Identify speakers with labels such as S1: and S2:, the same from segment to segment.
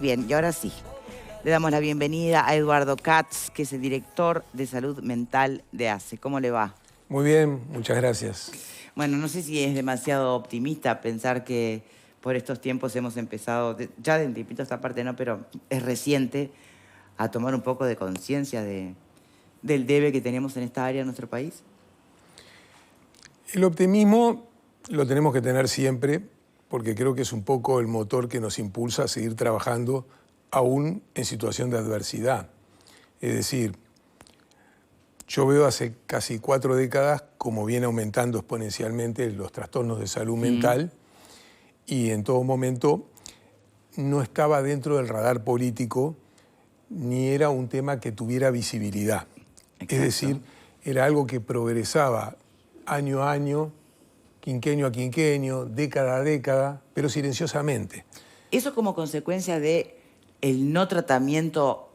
S1: Bien, y ahora sí, le damos la bienvenida a Eduardo Katz, que es el director de Salud Mental de ACE. ¿Cómo le va?
S2: Muy bien, muchas gracias.
S1: Bueno, no sé si es demasiado optimista pensar que por estos tiempos hemos empezado, ya de un tiempito esta parte no, pero es reciente, a tomar un poco de conciencia del debe que tenemos en esta área en nuestro país.
S2: El optimismo lo tenemos que tener siempre, porque creo que es un poco el motor que nos impulsa a seguir trabajando aún en situación de adversidad. Es decir, yo veo hace casi 4 décadas cómo viene aumentando exponencialmente los trastornos de salud mental y en todo momento no estaba dentro del radar político ni era un tema que tuviera visibilidad.
S1: Exacto.
S2: Es decir, era algo que progresaba año a año, quinquenio a quinquenio, década a década, pero silenciosamente.
S1: Eso como consecuencia de el no tratamiento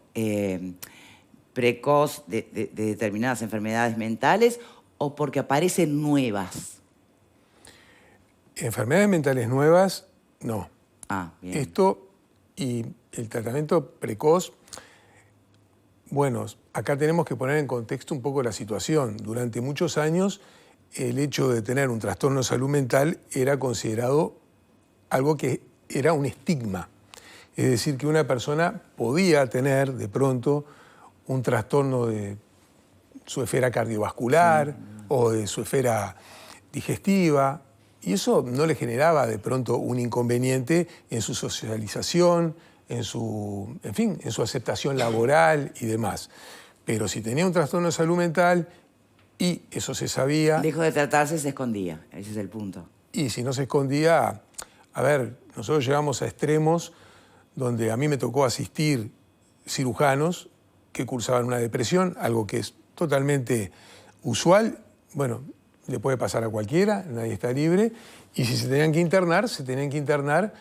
S1: precoz de determinadas enfermedades mentales o porque aparecen nuevas.
S2: Enfermedades mentales nuevas, no.
S1: Ah, bien.
S2: Esto y el tratamiento precoz, bueno, acá tenemos que poner en contexto un poco la situación. Durante muchos años el hecho de tener un trastorno de salud mental era considerado algo que era un estigma. Es decir, que una persona podía tener de pronto un trastorno de su esfera cardiovascular o de su esfera digestiva, y eso no le generaba de pronto un inconveniente en su socialización, en su aceptación laboral y demás. Pero si tenía un trastorno de salud mental, y eso se sabía...
S1: Lejos de tratarse, se escondía. Ese es el punto.
S2: Y si no se escondía, a ver, nosotros llegamos a extremos donde a mí me tocó asistir cirujanos que cursaban una depresión, algo que es totalmente usual. Bueno, le puede pasar a cualquiera, nadie está libre. Y si se tenían que internar, se tenían que internar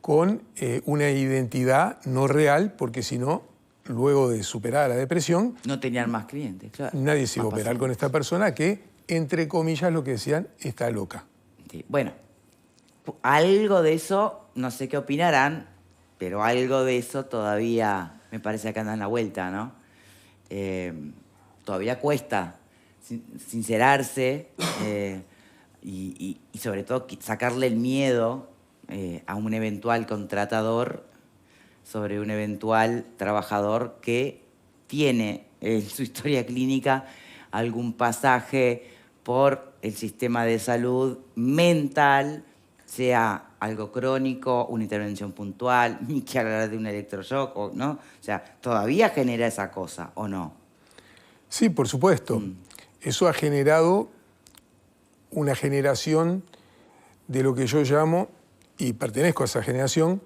S2: con una identidad no real, porque si no, luego de superar la depresión...
S1: No tenían más clientes, claro.
S2: Nadie se iba a operar con esta persona que, entre comillas, lo que decían, está loca.
S1: Sí. Bueno, algo de eso, no sé qué opinarán, pero algo de eso todavía me parece que anda en la vuelta, ¿no? Todavía cuesta sincerarse y sobre todo sacarle el miedo a un eventual contratador sobre un eventual trabajador que tiene en su historia clínica algún pasaje por el sistema de salud mental, sea algo crónico, una intervención puntual, ni que hablar de un electroshock, ¿no? O sea, todavía genera esa cosa, ¿o no?
S2: Sí, por supuesto. Eso ha generado una generación de lo que yo llamo, y pertenezco a esa generación,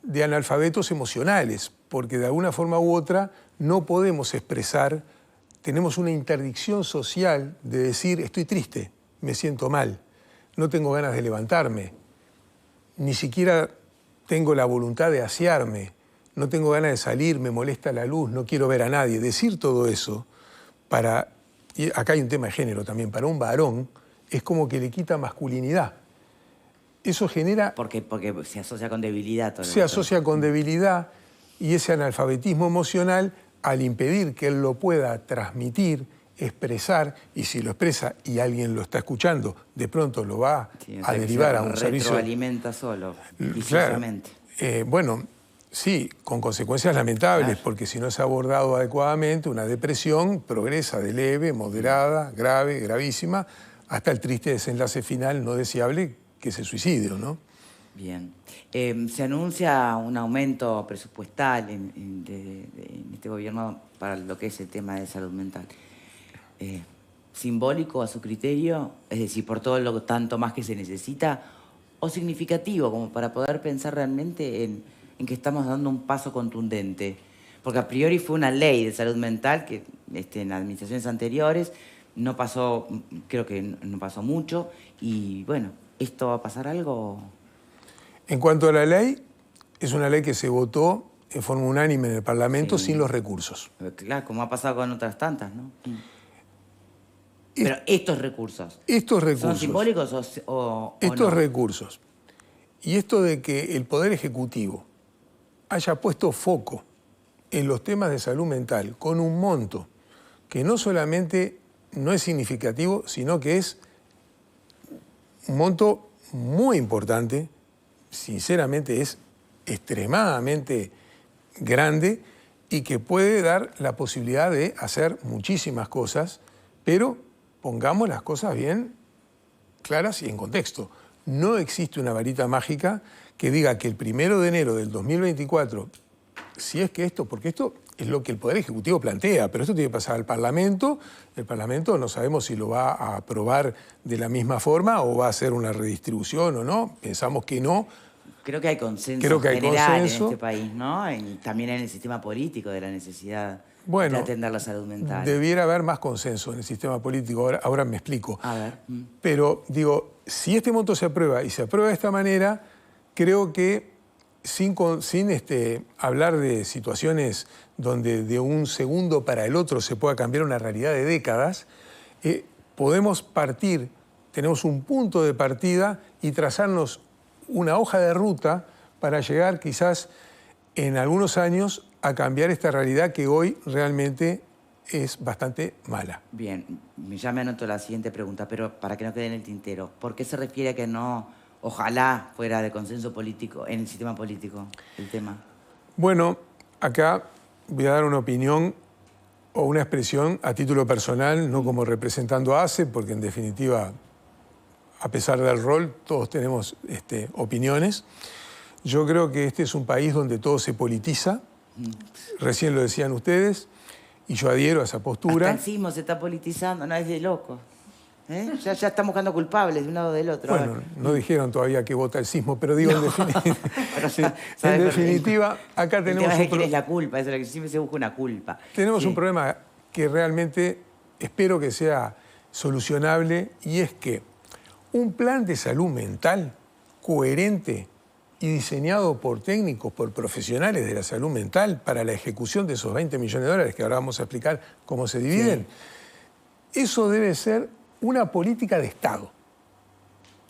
S2: de analfabetos emocionales, porque de alguna forma u otra no podemos expresar, tenemos una interdicción social de decir estoy triste, me siento mal, no tengo ganas de levantarme, ni siquiera tengo la voluntad de asearme, no tengo ganas de salir, me molesta la luz, no quiero ver a nadie. Decir todo eso, y acá hay un tema de género también, para un varón es como que le quita masculinidad. Eso genera...
S1: Porque se asocia con debilidad. Todo
S2: se asocia con debilidad y ese analfabetismo emocional, al impedir que él lo pueda transmitir, expresar, y si lo expresa y alguien lo está escuchando, de pronto lo va a derivar a un servicio...
S1: retroalimenta solo,
S2: Claro. Bueno, sí, con consecuencias lamentables, claro, porque si no es abordado adecuadamente, una depresión progresa de leve, moderada, grave, gravísima, hasta el triste desenlace final no deseable, que es el suicidio, ¿no?
S1: Bien. Se anuncia un aumento presupuestal en este gobierno para lo que es el tema de salud mental. ¿Simbólico a su criterio? Es decir, por todo lo tanto más que se necesita, o significativo, como para poder pensar realmente en que estamos dando un paso contundente. Porque a priori fue una ley de salud mental que en administraciones anteriores no pasó, creo que no pasó mucho, y bueno, ¿esto va a pasar algo?
S2: En cuanto a la ley, es una ley que se votó en forma unánime en el Parlamento, sí, sin los recursos.
S1: Claro, como ha pasado con otras tantas, ¿no? Pero estos recursos. ¿Son simbólicos o
S2: estos
S1: no?
S2: recursos. Y esto de que el Poder Ejecutivo haya puesto foco en los temas de salud mental con un monto que no solamente no es significativo, sino que es un monto muy importante, sinceramente es extremadamente grande y que puede dar la posibilidad de hacer muchísimas cosas, pero pongamos las cosas bien claras y en contexto. No existe una varita mágica que diga que el 1 de enero del 2024, si es que esto, porque esto es lo que el Poder Ejecutivo plantea, pero esto tiene que pasar al Parlamento. El Parlamento no sabemos si lo va a aprobar de la misma forma o va a hacer una redistribución o no. Pensamos que no.
S1: Creo que hay consenso general en este país, ¿no? También en el sistema político de la necesidad de atender la salud mental.
S2: Debiera haber más consenso en el sistema político. Ahora me explico.
S1: A ver.
S2: Pero digo, si este monto se aprueba y se aprueba de esta manera, creo que sin hablar de situaciones donde de un segundo para el otro se pueda cambiar una realidad de décadas, podemos partir, tenemos un punto de partida y trazarnos una hoja de ruta para llegar quizás en algunos años a cambiar esta realidad que hoy realmente es bastante mala.
S1: Bien, ya me anoto la siguiente pregunta, pero para que no quede en el tintero, ¿por qué se refiere a que no, ojalá fuera de consenso político, en el sistema político, el tema?
S2: Bueno, acá voy a dar una opinión o una expresión a título personal, no como representando a ACE, porque en definitiva, a pesar del rol, todos tenemos opiniones. Yo creo que este es un país donde todo se politiza. Recién lo decían ustedes, y yo adhiero a esa postura.
S1: Hasta el sismo se está politizando, no es de loco. Ya estamos buscando culpables de un lado o del otro.
S2: Bueno, no dijeron todavía que vota el sismo, pero digo, en definitiva, acá tenemos...
S1: El tema es quién es la culpa, eso es lo que siempre se busca una culpa.
S2: Tenemos un problema que realmente espero que sea solucionable, y es que un plan de salud mental coherente y diseñado por técnicos, por profesionales de la salud mental para la ejecución de esos 20 millones de dólares, que ahora vamos a explicar cómo se dividen, eso debe ser una política de Estado.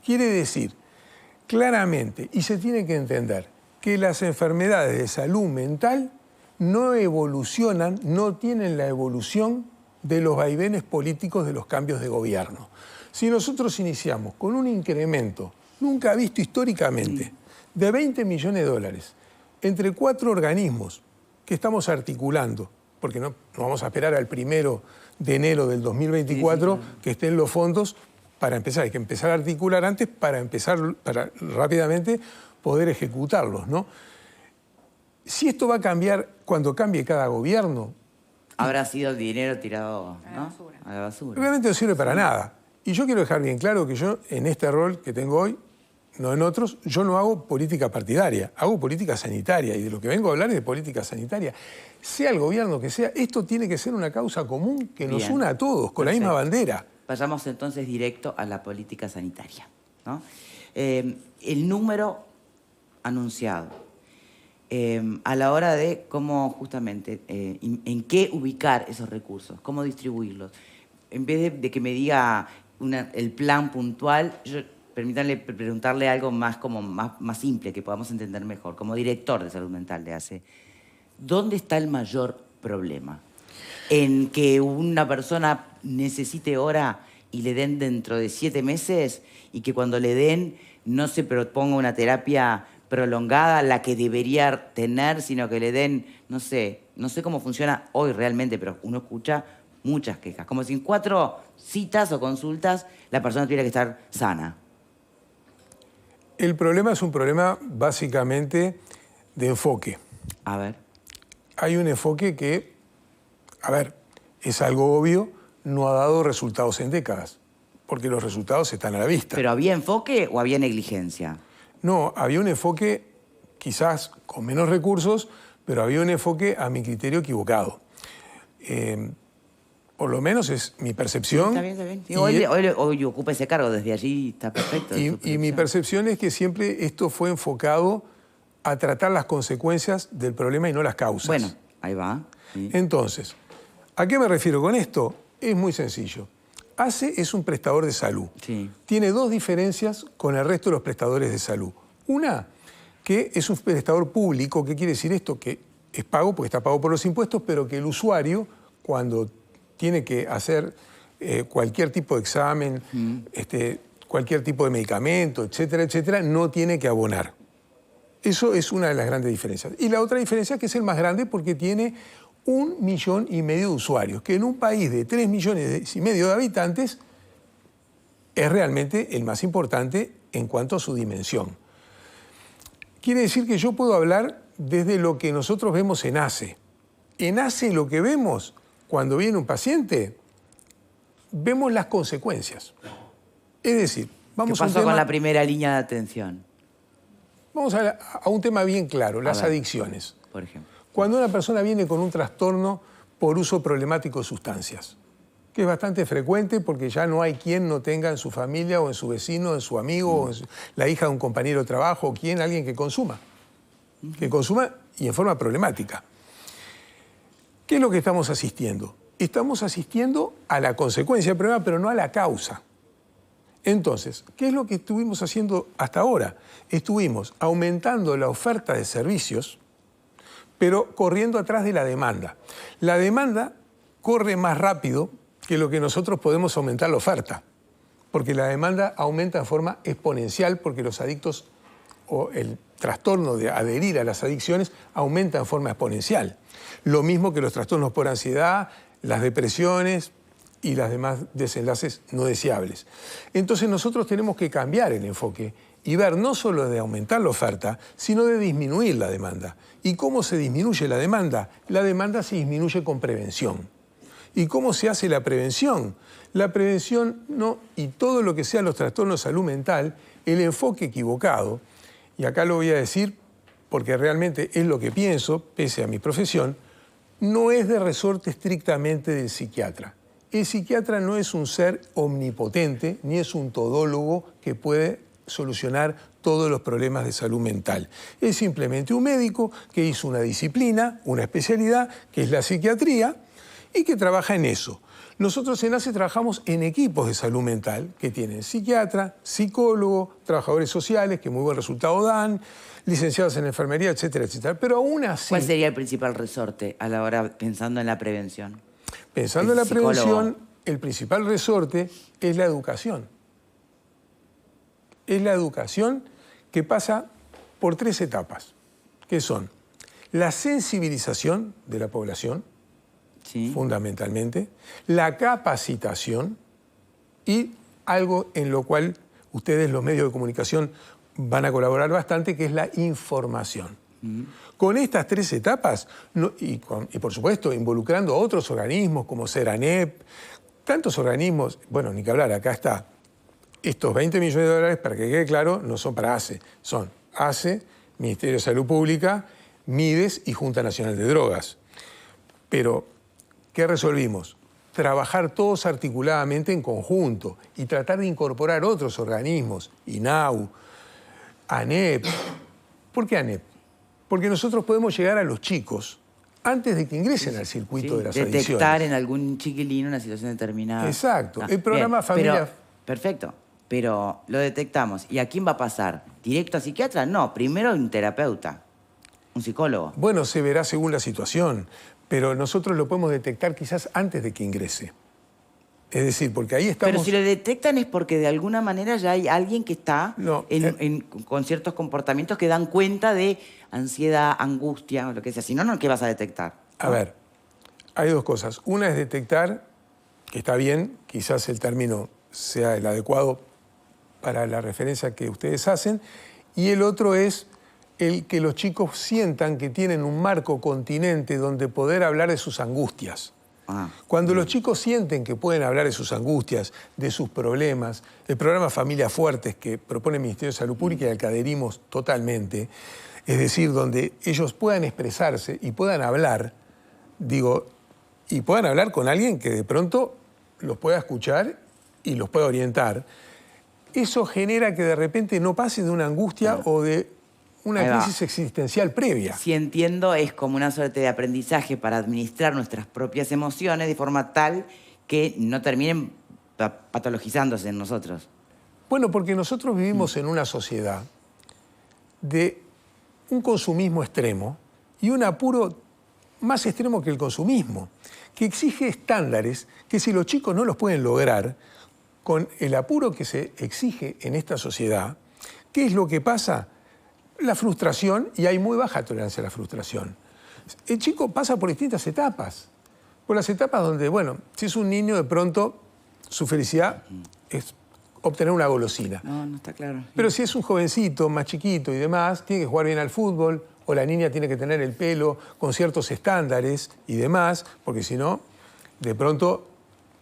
S2: Quiere decir, claramente, y se tiene que entender, que las enfermedades de salud mental no evolucionan, no tienen la evolución de los vaivenes políticos de los cambios de gobierno. Si nosotros iniciamos con un incremento nunca visto históricamente de 20 millones de dólares entre 4 organismos que estamos articulando, porque no vamos a esperar al 1 de enero del 2024 que estén los fondos para empezar. Hay que empezar a articular antes para rápidamente poder ejecutarlos, ¿no? Si esto va a cambiar cuando cambie cada gobierno...
S1: Habrá sido el dinero tirado, ¿no?, a la basura.
S2: Realmente no sirve para nada. Y yo quiero dejar bien claro que yo, en este rol que tengo hoy, no en otros, yo no hago política partidaria, hago política sanitaria, y de lo que vengo a hablar es de política sanitaria. Sea el gobierno que sea, esto tiene que ser una causa común que nos una a todos, con la misma bandera.
S1: Vayamos entonces directo a la política sanitaria, ¿no? El número anunciado, a la hora de cómo justamente, en qué ubicar esos recursos, cómo distribuirlos. En vez de que me diga el plan puntual, permítanle preguntarle algo más simple, que podamos entender mejor. Como director de salud mental de ACE, ¿dónde está el mayor problema? ¿En que una persona necesite hora y le den dentro de 7 meses y que cuando le den no se proponga una terapia prolongada, la que debería tener, sino que le den, no sé cómo funciona hoy realmente, pero uno escucha muchas quejas, como si en 4 citas o consultas la persona tuviera que estar sana?
S2: El problema es un problema básicamente de enfoque.
S1: A ver.
S2: Hay un enfoque que, es algo obvio, no ha dado resultados en décadas, porque los resultados están a la vista.
S1: ¿Pero había enfoque o había negligencia?
S2: No, había un enfoque quizás con menos recursos, pero había un enfoque a mi criterio equivocado. Por lo menos es mi percepción.
S1: Sí, está bien. Sí, hoy ocupa ese cargo, desde allí está perfecto.
S2: Y mi percepción es que siempre esto fue enfocado a tratar las consecuencias del problema y no las causas.
S1: Bueno, ahí va. Sí.
S2: Entonces, ¿a qué me refiero con esto? Es muy sencillo. ACE es un prestador de salud.
S1: Sí.
S2: Tiene 2 diferencias con el resto de los prestadores de salud. Una, que es un prestador público. ¿Qué quiere decir esto? Que es pago porque está pago por los impuestos, pero que el usuario, cuando tiene que hacer cualquier tipo de examen, cualquier tipo de medicamento, etcétera, etcétera, no tiene que abonar. Eso es una de las grandes diferencias. Y la otra diferencia es que es el más grande porque tiene 1,5 millones de usuarios, que en un país de 3,5 millones de habitantes es realmente el más importante en cuanto a su dimensión. Quiere decir que yo puedo hablar desde lo que nosotros vemos en ACE. En ACE lo que vemos cuando viene un paciente, vemos las consecuencias. Es decir, vamos
S1: ¿Qué pasó con la primera línea de atención?
S2: Vamos a un tema bien claro, las adicciones.
S1: Por ejemplo.
S2: Cuando una persona viene con un trastorno por uso problemático de sustancias, que es bastante frecuente porque ya no hay quien no tenga en su familia o en su vecino, o en su amigo, o en la hija de un compañero de trabajo, o alguien que consuma y en forma problemática. ¿Qué es lo que estamos asistiendo? Estamos asistiendo a la consecuencia del problema, pero no a la causa. Entonces, ¿qué es lo que estuvimos haciendo hasta ahora? Estuvimos aumentando la oferta de servicios, pero corriendo atrás de la demanda. La demanda corre más rápido que lo que nosotros podemos aumentar la oferta, porque la demanda aumenta de forma exponencial, porque los adictos o el trastorno de adherir a las adicciones aumenta en forma exponencial. Lo mismo que los trastornos por ansiedad, las depresiones y los demás desenlaces no deseables. Entonces nosotros tenemos que cambiar el enfoque y ver no solo de aumentar la oferta, sino de disminuir la demanda. ¿Y cómo se disminuye la demanda? La demanda se disminuye con prevención. ¿Y cómo se hace la prevención? La prevención no, y todo lo que sea los trastornos de salud mental, el enfoque equivocado, y acá lo voy a decir porque realmente es lo que pienso, pese a mi profesión, no es de resorte estrictamente del psiquiatra. El psiquiatra no es un ser omnipotente, ni es un todólogo que puede solucionar todos los problemas de salud mental. Es simplemente un médico que hizo una disciplina, una especialidad, que es la psiquiatría, y que trabaja en eso. Nosotros en ACE trabajamos en equipos de salud mental que tienen psiquiatra, psicólogo, trabajadores sociales que muy buen resultado dan, licenciados en enfermería, etcétera, etcétera. Pero aún así...
S1: ¿Cuál sería el principal resorte a la hora pensando en la prevención?
S2: Pensando en la prevención, el principal resorte es la educación. Es la educación que pasa por 3 etapas, que son la sensibilización de la población, fundamentalmente, la capacitación y algo en lo cual ustedes, los medios de comunicación, van a colaborar bastante, que es la información. Con estas 3 etapas, y por supuesto involucrando a otros organismos como Seranep, tantos organismos, bueno, ni que hablar, acá está, estos 20 millones de dólares, para que quede claro, no son para ACE, son ACE, Ministerio de Salud Pública, MIDES y Junta Nacional de Drogas. Pero, ¿qué resolvimos? Trabajar todos articuladamente en conjunto y tratar de incorporar otros organismos, INAU, ANEP. ¿Por qué ANEP? Porque nosotros podemos llegar a los chicos antes de que ingresen al circuito de las adicciones.
S1: Detectar en algún chiquilín una situación determinada.
S2: Exacto. El programa Familia...
S1: Perfecto. Pero lo detectamos. ¿Y a quién va a pasar? ¿Directo a psiquiatra? No, primero un terapeuta, un psicólogo.
S2: Bueno, se verá según la situación, pero nosotros lo podemos detectar quizás antes de que ingrese. Es decir, porque ahí estamos...
S1: Pero si lo detectan es porque de alguna manera ya hay alguien que está con ciertos comportamientos que dan cuenta de ansiedad, angustia o lo que sea. Si no, ¿qué vas a detectar?
S2: A ver, hay 2 cosas. Una es detectar, que está bien, quizás el término sea el adecuado para la referencia que ustedes hacen, y el otro es el que los chicos sientan que tienen un marco continente donde poder hablar de sus angustias. Cuando los chicos sienten que pueden hablar de sus angustias, de sus problemas, el programa Familias Fuertes que propone el Ministerio de Salud Pública y al que adherimos totalmente, es decir, donde ellos puedan expresarse y puedan hablar, y puedan hablar con alguien que de pronto los pueda escuchar y los pueda orientar, eso genera que de repente no pasen de una angustia o de una crisis existencial previa.
S1: Si entiendo, es como una suerte de aprendizaje para administrar nuestras propias emociones de forma tal que no terminen patologizándose en nosotros.
S2: Bueno, porque nosotros vivimos en una sociedad de un consumismo extremo y un apuro más extremo que el consumismo, que exige estándares que si los chicos no los pueden lograr, con el apuro que se exige en esta sociedad, ¿qué es lo que pasa? La frustración, y hay muy baja tolerancia a la frustración. El chico pasa por distintas etapas. Por las etapas donde, bueno, si es un niño, de pronto su felicidad es obtener una golosina.
S1: No está claro.
S2: Pero si es un jovencito más chiquito y demás, tiene que jugar bien al fútbol, o la niña tiene que tener el pelo con ciertos estándares y demás, porque si no, de pronto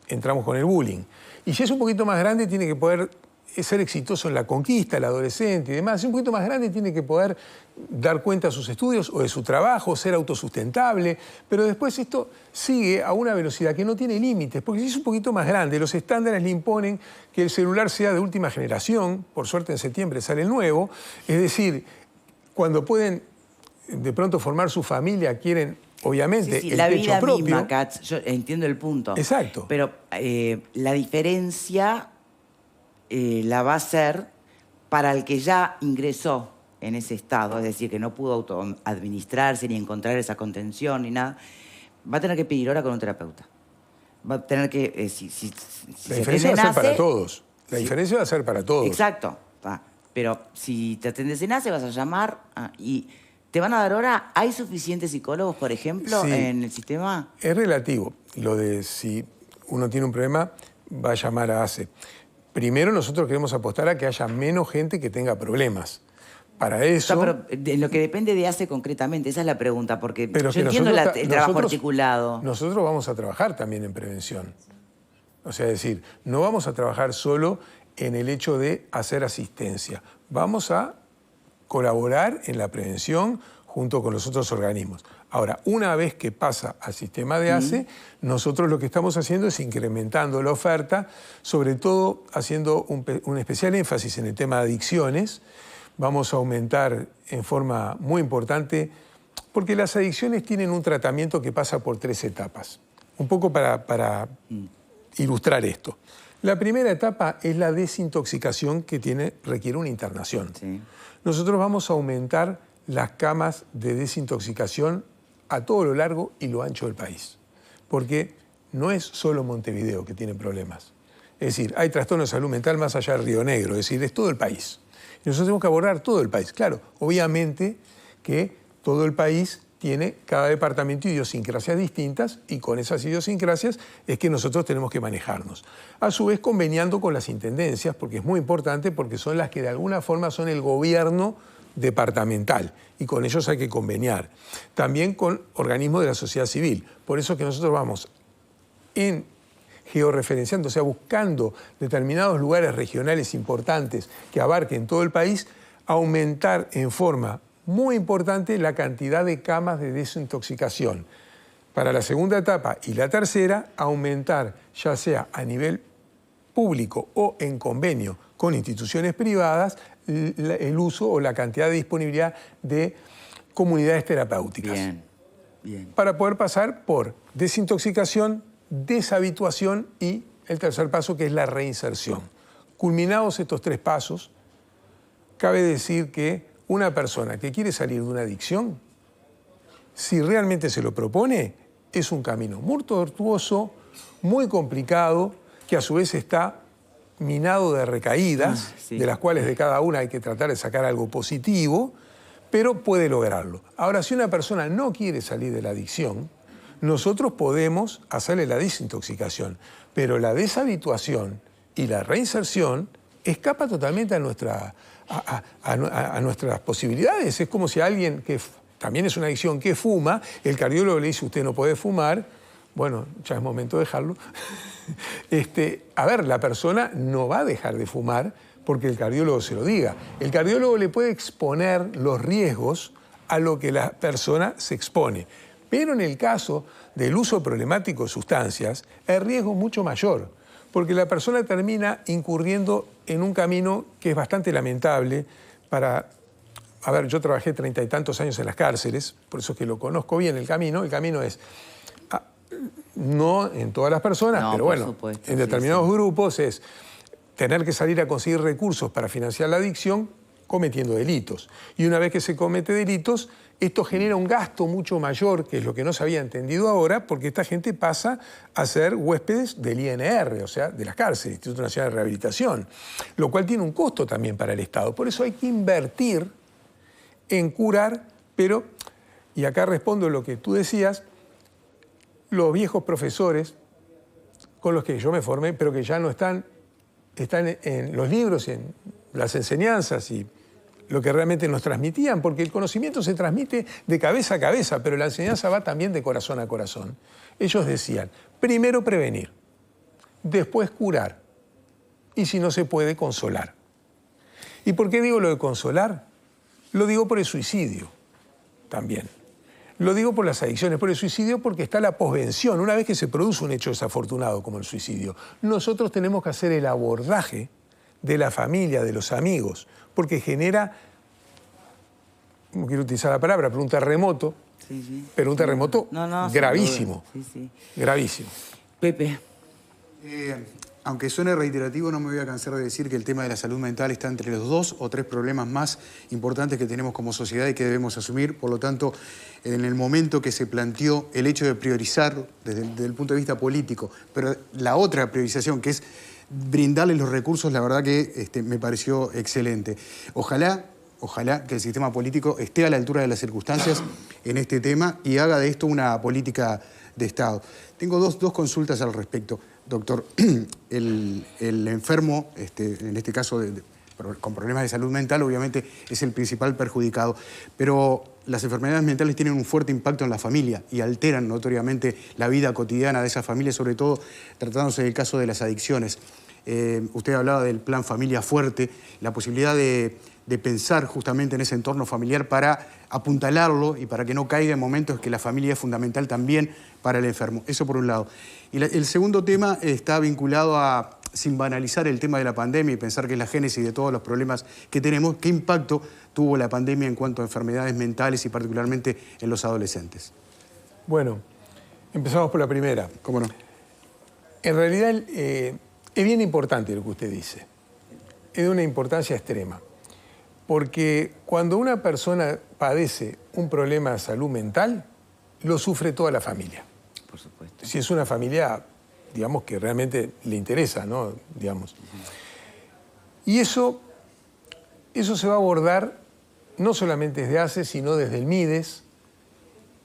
S2: entramos con el bullying. Y si es un poquito más grande, tiene que poder ser exitoso en la conquista, el adolescente y demás. Si es un poquito más grande, tiene que poder dar cuenta de sus estudios o de su trabajo, ser autosustentable. Pero después esto sigue a una velocidad que no tiene límites, porque si es un poquito más grande, los estándares le imponen que el celular sea de última generación. Por suerte en septiembre sale el nuevo. Es decir, cuando pueden de pronto formar su familia, quieren obviamente
S1: sí,
S2: el
S1: la
S2: techo
S1: vida
S2: propio.
S1: misma, Katz, yo entiendo el punto.
S2: Exacto.
S1: Pero la diferencia la va a ser para el que ya ingresó en ese estado, es decir, que no pudo autoadministrarse ni encontrar esa contención ni nada, va a tener que pedir hora con un terapeuta. Va a tener que, si
S2: la diferencia va a ser para todos. La diferencia va a ser para todos.
S1: Exacto. Pero si te atendes en ACE, vas a llamar y te van a dar hora. ¿Hay suficientes psicólogos, por ejemplo, en el sistema?
S2: Es relativo. Lo de si uno tiene un problema, va a llamar a ACE. Primero, nosotros queremos apostar a que haya menos gente que tenga problemas. Para eso...
S1: Pero de lo que depende de ACE concretamente, esa es la pregunta, porque yo entiendo el trabajo articulado.
S2: Nosotros vamos a trabajar también en prevención. O sea, es decir, no vamos a trabajar solo en el hecho de hacer asistencia. Vamos a colaborar en la prevención junto con los otros organismos. Ahora, una vez que pasa al sistema de ACE, nosotros lo que estamos haciendo es incrementando la oferta, sobre todo haciendo un especial énfasis en el tema de adicciones. Vamos a aumentar en forma muy importante, porque las adicciones tienen un tratamiento que pasa por 3 etapas. Un poco para ilustrar esto. La primera etapa es la desintoxicación que requiere una internación.
S1: Sí.
S2: Nosotros vamos a aumentar las camas de desintoxicación a todo lo largo y lo ancho del país. Porque no es solo Montevideo que tiene problemas. Es decir, hay trastornos de salud mental más allá del Río Negro, es decir, es todo el país. Y nosotros tenemos que abordar todo el país. Claro, obviamente que todo el país tiene cada departamento idiosincrasias distintas y con esas idiosincrasias es que nosotros tenemos que manejarnos. A su vez, conveniando con las intendencias, porque es muy importante, porque son las que de alguna forma son el gobierno departamental y con ellos hay que conveniar. También con organismos de la sociedad civil. Por eso que nosotros vamos georreferenciando, o sea, buscando determinados lugares regionales importantes que abarquen todo el país, aumentar en forma muy importante la cantidad de camas de desintoxicación. Para la segunda etapa y la tercera, aumentar ya sea a nivel público o en convenio con instituciones privadas el uso o la cantidad de disponibilidad de comunidades terapéuticas.
S1: Bien.
S2: Para poder pasar por desintoxicación, deshabituación y el tercer paso, que es la reinserción. Culminados estos 3 pasos, cabe decir que una persona que quiere salir de una adicción, si realmente se lo propone, es un camino muy tortuoso, muy complicado, que a su vez está minado de recaídas, de las cuales de cada una hay que tratar de sacar algo positivo, pero puede lograrlo. Ahora, si una persona no quiere salir de la adicción, nosotros podemos hacerle la desintoxicación, pero la deshabituación y la reinserción escapa totalmente a nuestras posibilidades. Es como si alguien que también es una adicción que fuma, el cardiólogo le dice usted no puede fumar, bueno, ya es momento de dejarlo. A ver, la persona no va a dejar de fumar porque el cardiólogo se lo diga. El cardiólogo le puede exponer los riesgos a lo que la persona se expone. Pero en el caso del uso problemático de sustancias, el riesgo es mucho mayor, porque la persona termina incurriendo en un camino que es bastante lamentable para... A ver, yo trabajé 30 y tantos años en las cárceles, por eso es que lo conozco bien el camino. El camino es, no en todas las personas, pero bueno, supuesto, en determinados grupos es tener que salir a conseguir recursos para financiar la adicción cometiendo delitos. Y una vez que se comete delitos, esto genera un gasto mucho mayor, que es lo que no se había entendido ahora, porque esta gente pasa a ser huéspedes del INR, o sea, de las cárceles, Instituto Nacional de Rehabilitación, lo cual tiene un costo también para el Estado. Por eso hay que invertir en curar, pero, y acá respondo lo que tú decías, los viejos profesores con los que yo me formé, pero que ya no están en los libros, en las enseñanzas y lo que realmente nos transmitían, porque el conocimiento se transmite de cabeza a cabeza, pero la enseñanza va también de corazón a corazón. Ellos decían, primero prevenir, después curar, y si no se puede, consolar. ¿Y por qué digo lo de consolar? Lo digo por el suicidio también. Lo digo por las adicciones, por el suicidio porque está la posvención. Una vez que se produce un hecho desafortunado como el suicidio, nosotros tenemos que hacer el abordaje de la familia, de los amigos, porque genera, no quiero utilizar la palabra, pero un terremoto, pero un terremoto gravísimo, gravísimo.
S1: Pepe.
S3: Aunque suene reiterativo, no me voy a cansar de decir que el tema de la salud mental está entre los 2 o 3 problemas más importantes que tenemos como sociedad y que debemos asumir. Por lo tanto, en el momento que se planteó el hecho de priorizar desde el punto de vista político, pero la otra priorización, que es brindarles los recursos, la verdad que me pareció excelente. Ojalá que el sistema político esté a la altura de las circunstancias en este tema y haga de esto una política de Estado. Tengo dos consultas al respecto, doctor. El enfermo, en este caso con problemas de salud mental, obviamente es el principal perjudicado, pero las enfermedades mentales tienen un fuerte impacto en la familia y alteran notoriamente la vida cotidiana de esa familia, sobre todo tratándose del caso de las adicciones. Usted hablaba del plan Familia Fuerte, la posibilidad de pensar justamente en ese entorno familiar para apuntalarlo y para que no caiga en momentos que la familia es fundamental también para el enfermo. Eso por un lado. Y el segundo tema está vinculado a, sin banalizar el tema de la pandemia y pensar que es la génesis de todos los problemas que tenemos, ¿qué impacto tuvo la pandemia en cuanto a enfermedades mentales y particularmente en los adolescentes?
S2: Bueno, empezamos por la primera.
S3: ¿Cómo no?
S2: En realidad es bien importante lo que usted dice. Es de una importancia extrema. Porque cuando una persona padece un problema de salud mental, lo sufre toda la familia.
S1: Por supuesto.
S2: Si es una familia, digamos, que realmente le interesa, ¿no? Digamos. Y eso se va a abordar no solamente desde ACE, sino desde el MIDES,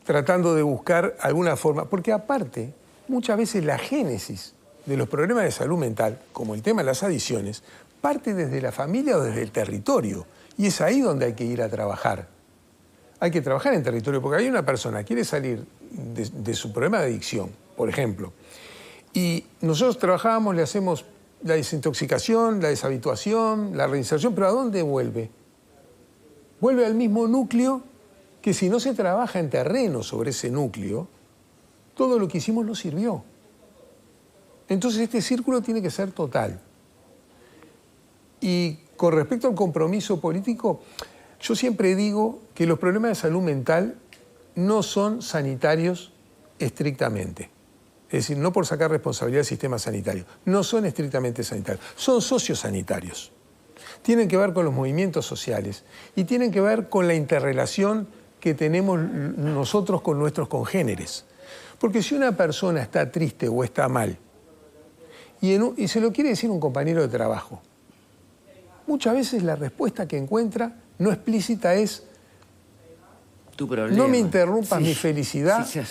S2: tratando de buscar alguna forma. Porque aparte, muchas veces la génesis de los problemas de salud mental, como el tema de las adicciones, parte desde la familia o desde el territorio. Y es ahí donde hay que ir a trabajar. Hay que trabajar en territorio, porque hay una persona que quiere salir de su problema de adicción, por ejemplo, y nosotros trabajamos, le hacemos la desintoxicación, la deshabituación, la reinserción, pero ¿a dónde vuelve? Vuelve al mismo núcleo que si no se trabaja en terreno sobre ese núcleo, todo lo que hicimos no sirvió. Entonces este círculo tiene que ser total. Y con respecto al compromiso político, yo siempre digo que los problemas de salud mental no son sanitarios estrictamente. Es decir, no por sacar responsabilidad del sistema sanitario. No son estrictamente sanitarios, son sociosanitarios. Tienen que ver con los movimientos sociales y tienen que ver con la interrelación que tenemos nosotros con nuestros congéneres. Porque si una persona está triste o está mal y se lo quiere decir un compañero de trabajo, muchas veces la respuesta que encuentra no explícita es:
S1: tu problema.
S2: No me interrumpas mi felicidad
S1: Sí.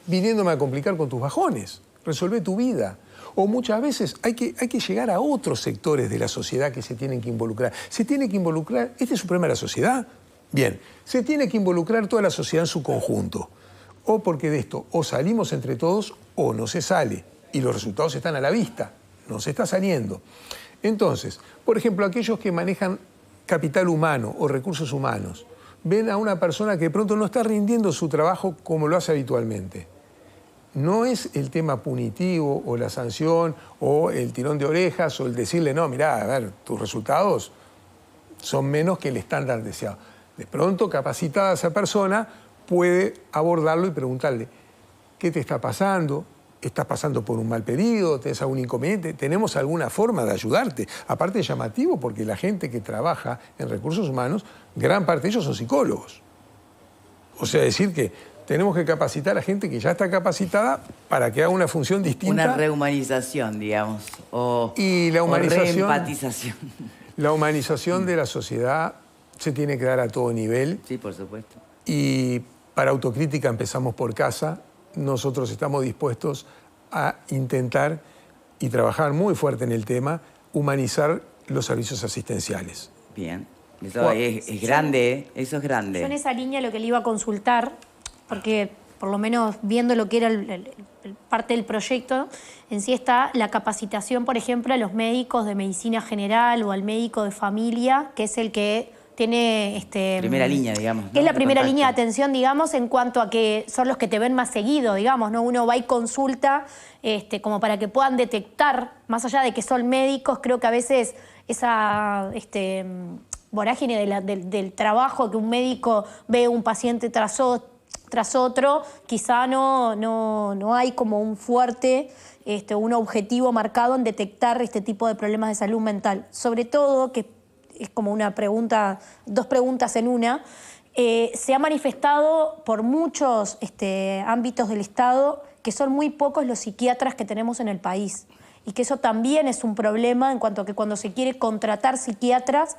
S2: viniéndome a complicar con tus bajones. Resolvé tu vida. O muchas veces hay que llegar a otros sectores de la sociedad que se tienen que involucrar. Se tiene que involucrar, este es un problema de la sociedad. Bien, se tiene que involucrar toda la sociedad en su conjunto. O porque de esto o salimos entre todos o no se sale. Y los resultados están a la vista. No se está saliendo. Entonces, por ejemplo, aquellos que manejan capital humano o recursos humanos, ven a una persona que de pronto no está rindiendo su trabajo como lo hace habitualmente. No es el tema punitivo o la sanción o el tirón de orejas o el decirle, no, mirá, a ver, tus resultados son menos que el estándar deseado. De pronto, capacitada esa persona puede abordarlo y preguntarle, ¿qué te está pasando? estás pasando por un mal periodo, tenés algún inconveniente, tenemos alguna forma de ayudarte. Aparte es llamativo porque la gente que trabaja en recursos humanos, gran parte de ellos son psicólogos. O sea, decir que tenemos que capacitar a gente que ya está capacitada para que haga una función distinta.
S1: Una rehumanización, digamos,
S2: y la humanización,
S1: o reempatización.
S2: La humanización de la sociedad se tiene que dar a todo nivel.
S1: Sí, por supuesto.
S2: Y para autocrítica empezamos por casa. Nosotros estamos dispuestos a intentar y trabajar muy fuerte en el tema, humanizar los servicios asistenciales.
S1: Bien. Eso es grande, ¿eh? Eso es grande.
S4: Yo en esa línea lo que le iba a consultar, porque por lo menos viendo lo que era parte del proyecto, en sí está la capacitación, por ejemplo, a los médicos de medicina general o al médico de familia, que es el que tiene...
S1: primera línea, digamos, ¿no?
S4: Que es la primera
S1: contacto.
S4: línea de atención, digamos, en cuanto a que son los que te ven más seguido, digamos, ¿no? Uno va y consulta como para que puedan detectar, más allá de que son médicos, creo que a veces esa... vorágine del trabajo, que un médico ve un paciente tras otro, quizá no hay como un fuerte, un objetivo marcado en detectar este tipo de problemas de salud mental. Sobre todo, que es como una pregunta, dos preguntas en una, se ha manifestado por muchos ámbitos del Estado que son muy pocos los psiquiatras que tenemos en el país. Y que eso también es un problema en cuanto a que cuando se quiere contratar psiquiatras,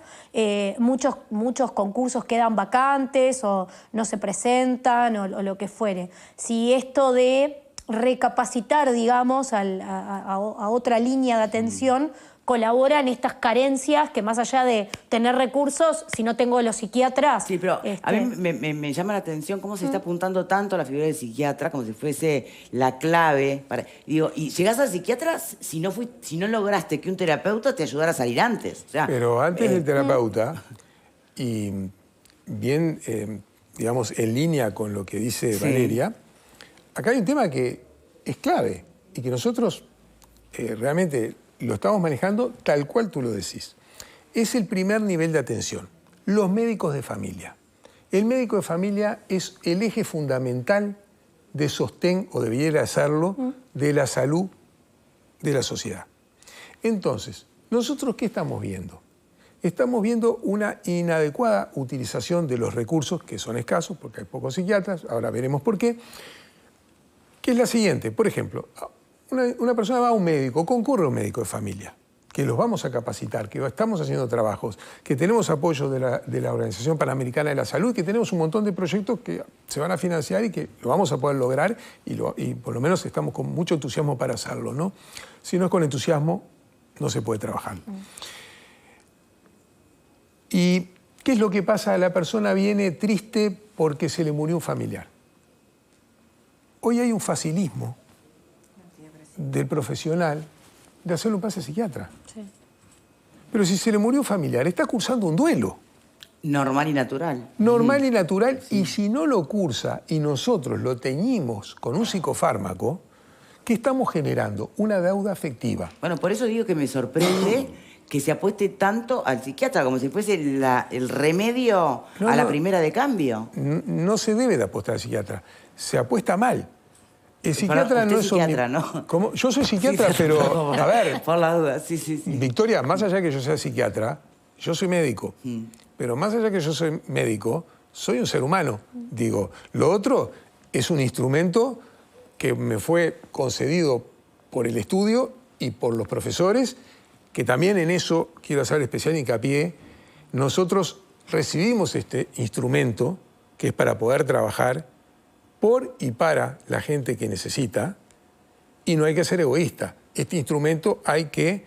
S4: muchos concursos quedan vacantes o no se presentan o lo que fuere. Si esto de recapacitar, digamos, a otra línea de atención colabora en estas carencias que más allá de tener recursos, si no tengo los psiquiatras...
S1: Sí, pero a mí me llama la atención cómo se está apuntando tanto a la figura del psiquiatra como si fuese la clave. Digo, y llegás al psiquiatra si no lograste que un terapeuta te ayudara a salir antes. O sea,
S2: pero antes del terapeuta, y bien, digamos, en línea con lo que dice Valeria, acá hay un tema que es clave y que nosotros realmente lo estamos manejando tal cual tú lo decís. Es el primer nivel de atención. Los médicos de familia. El médico de familia es el eje fundamental de sostén, o debiera serlo, de la salud de la sociedad. Entonces, ¿nosotros qué estamos viendo? Estamos viendo una inadecuada utilización de los recursos, que son escasos, porque hay pocos psiquiatras, ahora veremos por qué, que es la siguiente. Por ejemplo, una persona va a un médico, concurre a un médico de familia, que los vamos a capacitar, que estamos haciendo trabajos, que tenemos apoyo de la Organización Panamericana de la Salud, que tenemos un montón de proyectos que se van a financiar y que lo vamos a poder lograr y por lo menos estamos con mucho entusiasmo para hacerlo, ¿no? Si no es con entusiasmo, no se puede trabajar. ¿Y qué es lo que pasa? La persona viene triste porque se le murió un familiar. Hoy hay un facilismo del profesional de hacerle un pase psiquiatra. Sí. Pero si se le murió un familiar, está cursando un duelo.
S1: Normal y natural.
S2: Normal y natural, y si no lo cursa y nosotros lo teñimos con un psicofármaco, ¿qué estamos generando? Una deuda afectiva.
S1: Bueno, por eso digo que me sorprende que se apueste tanto al psiquiatra, como si fuese el remedio a la primera de cambio.
S2: No se debe de apostar al psiquiatra, se apuesta mal. El psiquiatra no es
S1: psiquiatra, ¿no?
S2: ¿Cómo? Yo soy psiquiatra, sí, pero a ver.
S1: Por la duda, sí.
S2: Victoria, más allá de que yo sea psiquiatra, yo soy médico. Pero más allá de que yo soy médico, soy un ser humano. Digo, lo otro es un instrumento que me fue concedido por el estudio y por los profesores, que también en eso quiero hacer especial hincapié. Nosotros recibimos este instrumento, que es para poder trabajar por y para la gente que necesita, y no hay que ser egoísta. Este instrumento hay que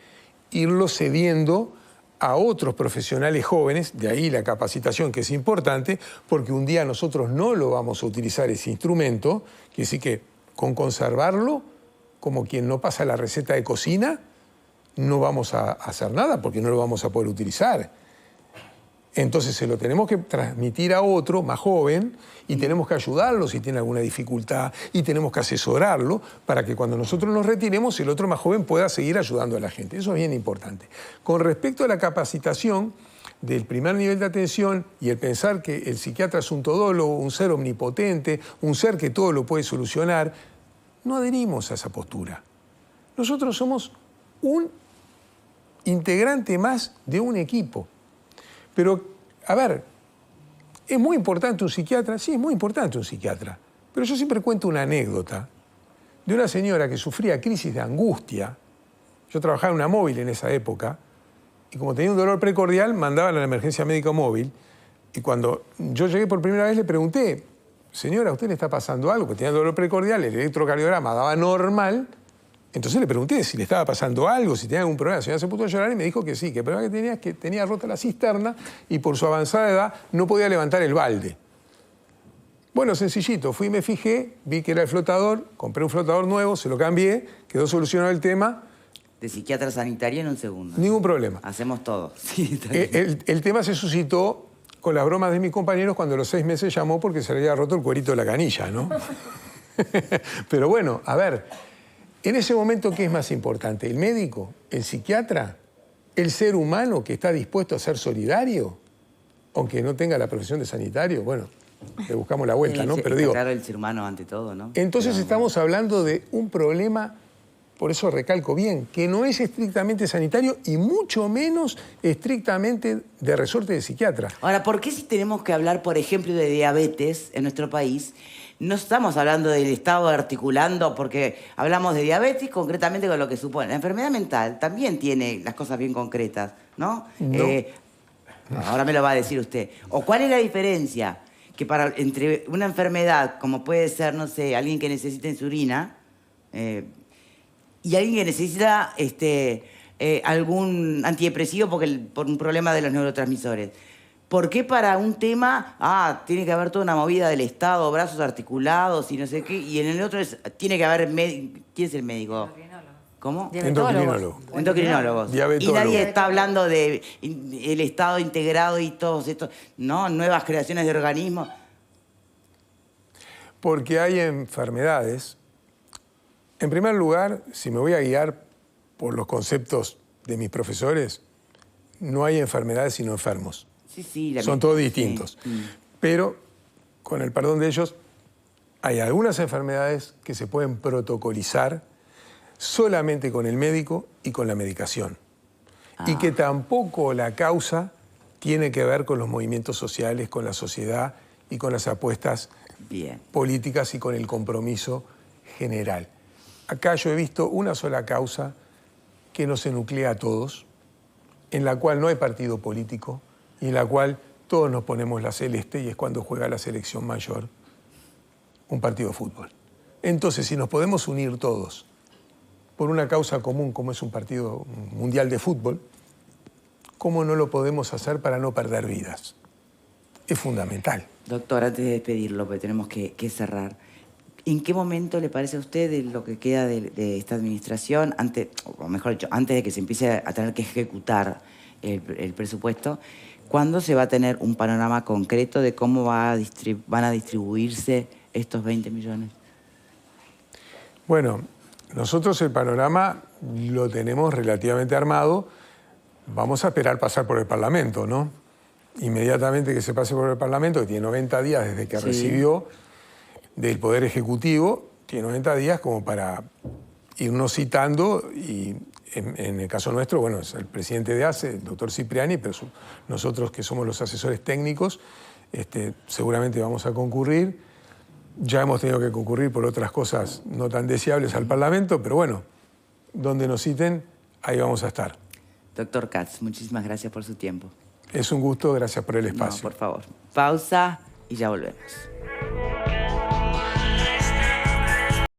S2: irlo cediendo a otros profesionales jóvenes, de ahí la capacitación, que es importante, porque un día nosotros no lo vamos a utilizar ese instrumento, quiere decir que con conservarlo, como quien no pasa la receta de cocina, no vamos a hacer nada porque no lo vamos a poder utilizar. Entonces se lo tenemos que transmitir a otro más joven y tenemos que ayudarlo si tiene alguna dificultad y tenemos que asesorarlo para que cuando nosotros nos retiremos el otro más joven pueda seguir ayudando a la gente. Eso es bien importante. Con respecto a la capacitación del primer nivel de atención y el pensar que el psiquiatra es un todólogo, un ser omnipotente, un ser que todo lo puede solucionar, no adherimos a esa postura. Nosotros somos un integrante más de un equipo. Pero, a ver, ¿es muy importante un psiquiatra? Sí, es muy importante un psiquiatra. Pero yo siempre cuento una anécdota de una señora que sufría crisis de angustia. Yo trabajaba en una móvil en esa época y como tenía un dolor precordial, mandaban a la emergencia médica móvil. Y cuando yo llegué por primera vez le pregunté, señora, ¿a usted le está pasando algo? Porque tenía dolor precordial, el electrocardiograma daba normal. Entonces le pregunté si le estaba pasando algo, si tenía algún problema. La señora se puso a llorar y me dijo que sí, que el problema que tenía es que tenía rota la cisterna y por su avanzada edad no podía levantar el balde. Bueno, sencillito, fui y me fijé, vi que era el flotador, compré un flotador nuevo, se lo cambié, quedó solucionado el tema.
S1: De psiquiatra sanitaria en un segundo.
S2: Ningún problema.
S1: Hacemos todo. Sí, está bien.
S2: El tema se suscitó con las bromas de mis compañeros cuando a los 6 meses llamó porque se le había roto el cuerito de la canilla, ¿no? Pero bueno, a ver, en ese momento, ¿qué es más importante? ¿El médico? ¿El psiquiatra? ¿El ser humano que está dispuesto a ser solidario? Aunque no tenga la profesión de sanitario, bueno, le buscamos la vuelta, ¿no? Pero digo,
S1: claro, el ser humano ante todo, ¿no?
S2: entonces
S1: Pero,
S2: estamos hablando de un problema, por eso recalco bien, que no es estrictamente sanitario y mucho menos estrictamente de resorte de psiquiatra.
S1: Ahora, ¿por qué si tenemos que hablar, por ejemplo, de diabetes en nuestro país, no estamos hablando del Estado articulando, porque hablamos de diabetes concretamente con lo que supone? La enfermedad mental también tiene las cosas bien concretas, ¿no?
S2: No.
S1: Ahora me lo va a decir usted. ¿O cuál es la diferencia que entre una enfermedad, como puede ser, no sé, alguien que necesita insulina, y alguien que necesita algún antidepresivo por un problema de los neurotransmisores? ¿Por qué para un tema, tiene que haber toda una movida del Estado, brazos articulados y no sé qué, y en el otro tiene que haber ¿quién es el médico? ¿Cómo?
S2: Endocrinólogo.
S1: Endocrinólogos.
S2: Diabetólogo.
S1: Y nadie está hablando de el Estado integrado y todos estos, ¿no? Nuevas creaciones de organismos.
S2: Porque hay enfermedades. En primer lugar, si me voy a guiar por los conceptos de mis profesores, no hay enfermedades sino enfermos.
S1: Sí,
S2: son todos distintos.
S1: Sí.
S2: Pero, con el perdón de ellos, hay algunas enfermedades que se pueden protocolizar solamente con el médico y con la medicación. Y que tampoco la causa tiene que ver con los movimientos sociales, con la sociedad y con las apuestas políticas y con el compromiso general. Acá yo he visto una sola causa que nos enuclea a todos, en la cual no hay partido político y en la cual todos nos ponemos la celeste, y es cuando juega la selección mayor un partido de fútbol. Entonces, si nos podemos unir todos por una causa común como es un partido mundial de fútbol, ¿cómo no lo podemos hacer para no perder vidas? Es fundamental.
S1: Doctor, antes de despedirlo, porque tenemos que cerrar, ¿en qué momento le parece a usted de lo que queda de esta administración, o mejor dicho, antes de que se empiece a tener que ejecutar el presupuesto, cuándo se va a tener un panorama concreto de cómo van a distribuirse estos 20 millones?
S2: Bueno, nosotros el panorama lo tenemos relativamente armado. Vamos a esperar pasar por el Parlamento, ¿no? Inmediatamente que se pase por el Parlamento, que tiene 90 días desde que recibió del Poder Ejecutivo, tiene 90 días como para irnos citando, y en el caso nuestro, bueno, es el presidente de ACE, el doctor Cipriani, pero nosotros que somos los asesores técnicos, seguramente vamos a concurrir. Ya hemos tenido que concurrir por otras cosas no tan deseables al Parlamento, pero bueno, donde nos citen, ahí vamos a estar.
S1: Doctor Katz, muchísimas gracias por su tiempo.
S2: Es un gusto, gracias por el espacio.
S1: No, por favor. Pausa y ya volvemos.